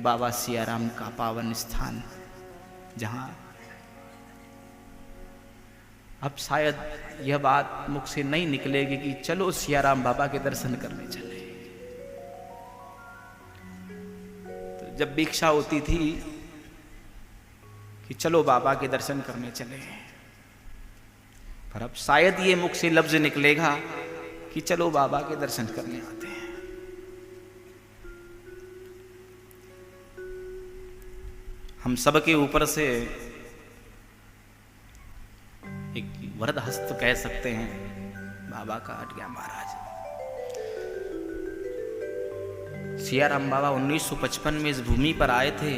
बाबा सियाराम का पावन स्थान, जहां अब शायद यह बात मुख से नहीं निकलेगी कि चलो सियाराम बाबा के दर्शन करने चले। तो जब भी इच्छा होती थी कि चलो बाबा के दर्शन करने चले, पर अब शायद ये मुख से लफ्ज निकलेगा कि चलो बाबा के दर्शन करने आते हैं। हम सबके ऊपर से एक वरद हस्त कह सकते हैं बाबा का हट गया महाराज। सियाराम बाबा 1955 में इस भूमि पर आए थे।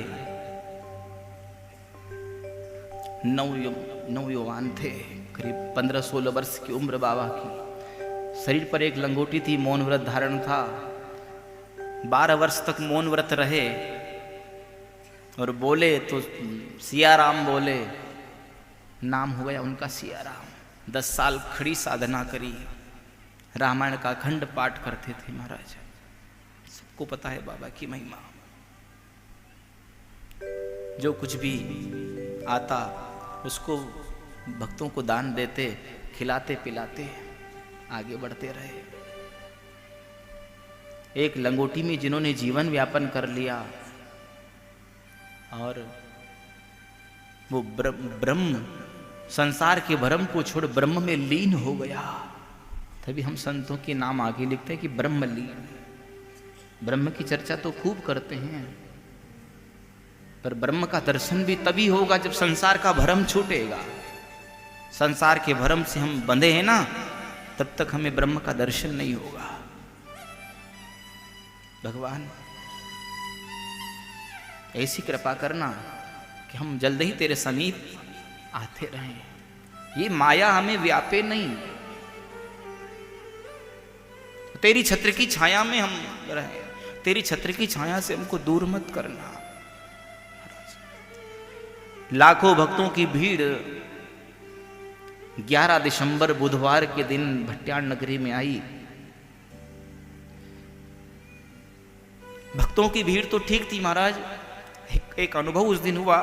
नवयुवान थे, करीब 15-16 वर्ष की उम्र बाबा की। शरीर पर एक लंगोटी थी, मौन व्रत धारण था। 12 वर्ष तक मौन व्रत रहे और बोले तो सियाराम बोले, नाम हो गया उनका सियाराम। 10 साल खड़ी साधना करी, रामायण का अखंड पाठ करते थे महाराज। सबको पता है बाबा की महिमा। जो कुछ भी आता उसको भक्तों को दान देते, खिलाते पिलाते आगे बढ़ते रहे। एक लंगोटी में जिन्होंने जीवन व्यापन कर लिया और वो ब्रह्म संसार के भ्रम को छोड़ ब्रह्म में लीन हो गया। तभी हम संतों के नाम आगे लिखते हैं कि ब्रह्म लीन। ब्रह्म की चर्चा तो खूब करते हैं, पर ब्रह्म का दर्शन भी तभी होगा जब संसार का भ्रम छूटेगा। संसार के भ्रम से हम बंधे हैं ना, तब तक हमें ब्रह्म का दर्शन नहीं होगा। भगवान ऐसी कृपा करना कि हम जल्द ही तेरे समीप आते रहें। ये माया हमें व्यापे नहीं, तेरी छत्र की छाया में हम रहें। तेरी छत्र की छाया से हमको दूर मत करना। लाखों भक्तों की भीड़ 11 दिसंबर बुधवार के दिन भट्याण नगरी में आई। भक्तों की भीड़ तो ठीक थी महाराज। एक अनुभव उस दिन हुआ।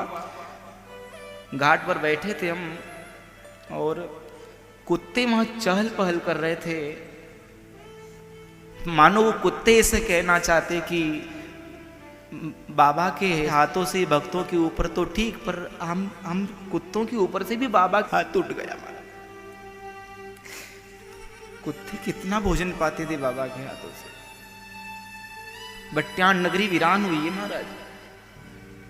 घाट पर बैठे थे हम और कुत्ते वहां चहल पहल कर रहे थे। मानो वो कुत्ते ऐसे कहना चाहते कि बाबा के हाथों से भक्तों के ऊपर तो ठीक, पर हम कुत्तों के ऊपर से भी बाबा का हाथ टूट गया हमारा। कुत्ते कितना भोजन पाते थे बाबा के हाथों से। भट्याण नगरी वीरान हुई है महाराज।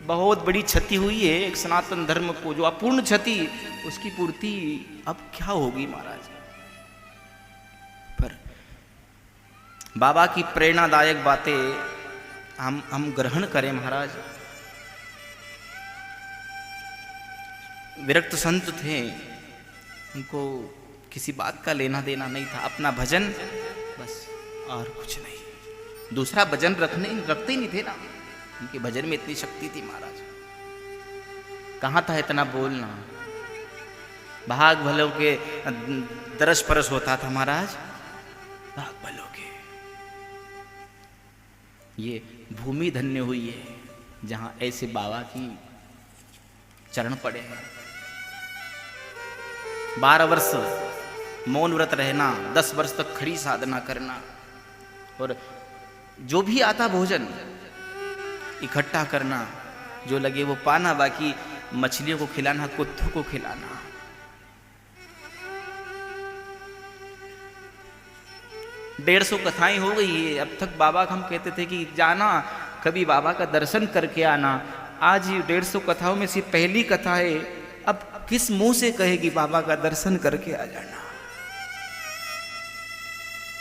बहुत बड़ी क्षति हुई है एक सनातन धर्म को, जो अपूर्ण क्षति, उसकी पूर्ति अब क्या होगी महाराज। पर बाबा की प्रेरणादायक बातें हम ग्रहण करें महाराज। विरक्त संत थे, उनको किसी बात का लेना देना नहीं था। अपना भजन बस, और कुछ नहीं। दूसरा भजन रखते ही नहीं थे ना। उनके भजन में इतनी शक्ति थी महाराज। कहाँ था इतना बोलना। भाग भलों के दरस परस होता था महाराज, भाग भलों के। ये भूमि धन्य हुई है जहां ऐसे बाबा की चरण पड़े हैं। 12 वर्ष मौन व्रत रहना, 10 वर्ष तक खड़ी साधना करना, और जो भी आता भोजन इकट्ठा करना, जो लगे वो पाना, बाकी मछलियों को खिलाना, कुत्तों को खिलाना। 150 कथाएं हो गई है अब तक। बाबा को हम कहते थे कि जाना कभी बाबा का दर्शन करके आना। आज 150 कथाओं में से पहली कथा है। अब किस मुंह से कहेगी बाबा का दर्शन करके आ जाना?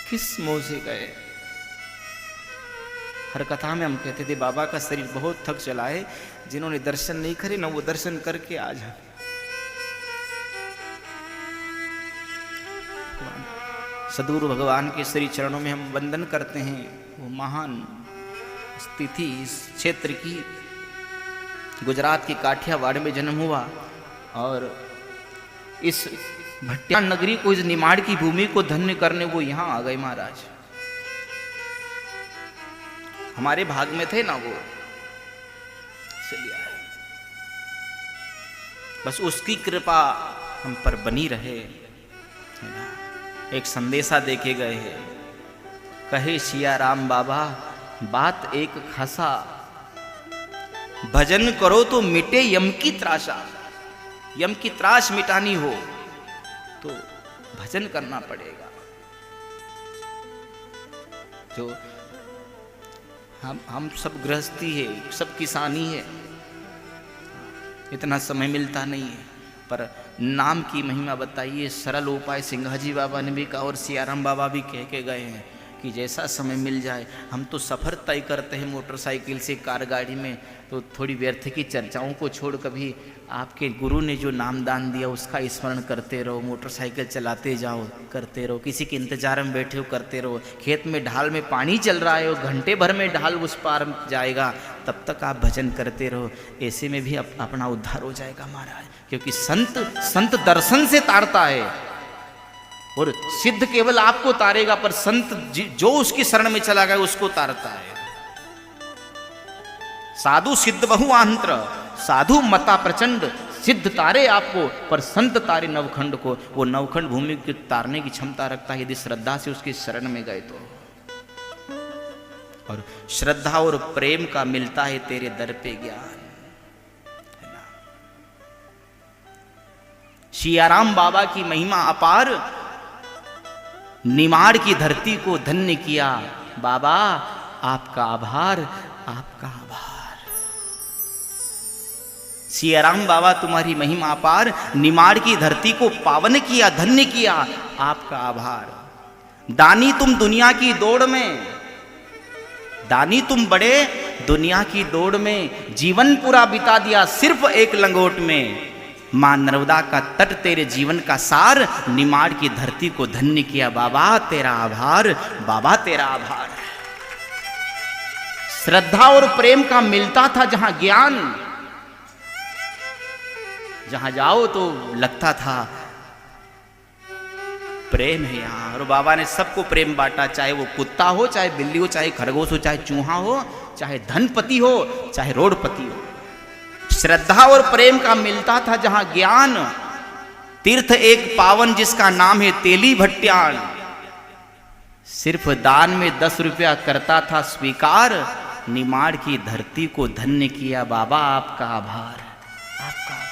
किस मुंह से कहे? हर कथा में हम कहते थे बाबा का शरीर बहुत थक चला है, जिन्होंने दर्शन नहीं करे ना वो दर्शन करके आ जाए। सदगुरु भगवान के श्री चरणों में हम वंदन करते हैं। वो महान स्थिति इस क्षेत्र की, गुजरात की काठियावाड़ में जन्म हुआ और इस भट्याण नगरी को, इस निमाड़ की भूमि को धन्य करने वो यहाँ आ गए महाराज। हमारे भाग में थे ना वो, चली आए। बस उसकी कृपा हम पर बनी रहे, है ना। एक संदेशा देके गए हैं, कहे सिया राम बाबा बात एक खासा, भजन करो तो मिटे यम की त्रासा। यम की त्रास मिटानी हो तो भजन करना पड़ेगा। जो हम सब गृहस्थी है, सब किसानी है, इतना समय मिलता नहीं है, पर नाम की महिमा बताइए। सरल उपाय सिंघाजी बाबा ने भी कहा और सियाराम बाबा भी कह के गए हैं कि जैसा समय मिल जाए। हम तो सफ़र तय करते हैं मोटरसाइकिल से, कार गाड़ी में, तो थोड़ी व्यर्थ की चर्चाओं को छोड़ कभी आपके गुरु ने जो नामदान दिया उसका स्मरण करते रहो। मोटरसाइकिल चलाते जाओ, करते रहो, किसी के इंतजार में बैठे हो, करते रहो। खेत में ढाल में पानी चल रहा है, घंटे भर में ढाल उस पार जाएगा, तब तक आप भजन करते रहो। ऐसे में भी अपना उद्धार हो जाएगा महाराज। क्योंकि संत दर्शन से तारता है, और सिद्ध केवल आपको तारेगा, पर संत जो उसकी शरण में चला गया उसको तारता है। साधु सिद्ध बहु आंत्र, साधु मता प्रचंड, सिद्ध तारे आपको, पर संत तारे नवखंड को। वो नवखंड भूमि को तारने की क्षमता रखता है यदि श्रद्धा से उसकी शरण में गए तो। और श्रद्धा और प्रेम का मिलता है तेरे दर पे ज्ञान। सियाराम बाबा की महिमा अपार, निमाड़ की धरती को धन्य किया। बाबा आपका आभार, आपका आभार। सियाराम बाबा तुम्हारी महिमा अपार, निमाड़ की धरती को पावन किया, धन्य किया, आपका आभार। दानी तुम दुनिया की दौड़ में, दानी तुम बड़े दुनिया की दौड़ में, जीवन पूरा बिता दिया सिर्फ एक लंगोट में। मां नर्मदा का तट तेरे जीवन का सार, निमाड़ की धरती को धन्य किया। बाबा तेरा आभार, बाबा तेरा आभार। श्रद्धा और प्रेम का मिलता था जहां ज्ञान, जहां जाओ तो लगता था प्रेम है यहां। और बाबा ने सबको प्रेम बांटा, चाहे वो कुत्ता हो, चाहे बिल्ली हो, चाहे खरगोश हो, चाहे चूहा हो, चाहे धनपति हो, चाहे रोडपति हो। श्रद्धा और प्रेम का मिलता था जहां ज्ञान। तीर्थ एक पावन जिसका नाम है तेली भट्ट्यान, सिर्फ दान में 10 रुपया करता था स्वीकार। निमाड़ की धरती को धन्य किया। बाबा आपका आभार, आपका आभार।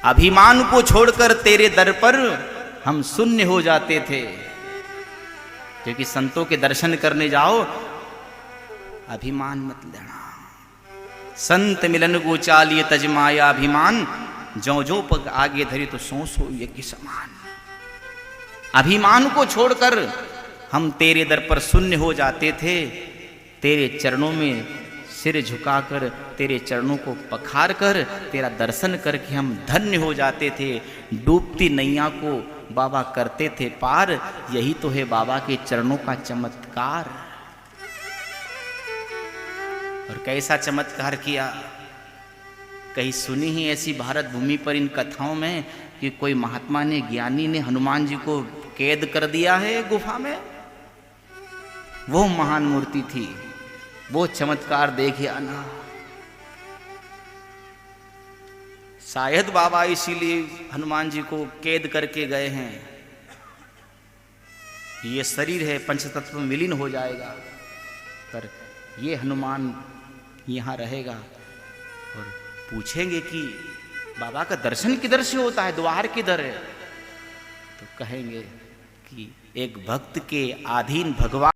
अभिमान को छोड़कर तेरे दर पर हम शून्य हो जाते थे। क्योंकि संतों के दर्शन करने जाओ, अभिमान मत लेना। संत मिलन को चालिए तजमाया अभिमान, जो जो पग आगे धरी तो सो सो यज्ञ समान। अभिमान को छोड़कर हम तेरे दर पर शून्य हो जाते थे। तेरे चरणों में सिर झुकाकर, तेरे चरणों को पखार कर, तेरा दर्शन करके हम धन्य हो जाते थे। डूबती नैया को बाबा करते थे पार। यही तो है बाबा के चरणों का चमत्कार। और कैसा चमत्कार किया, कहीं सुनी ही ऐसी भारत भूमि पर इन कथाओं में कि कोई महात्मा ने, ज्ञानी ने हनुमान जी को कैद कर दिया है गुफा में। वो महान मूर्ति थी, वो चमत्कार देखे आना। शायद बाबा इसीलिए हनुमान जी को कैद करके गए हैं। ये शरीर है पंचतत्व में विलीन हो जाएगा, पर ये हनुमान यहाँ रहेगा। और पूछेंगे कि बाबा का दर्शन किधर से होता है, द्वार किधर है, तो कहेंगे कि एक भक्त के अधीन भगवान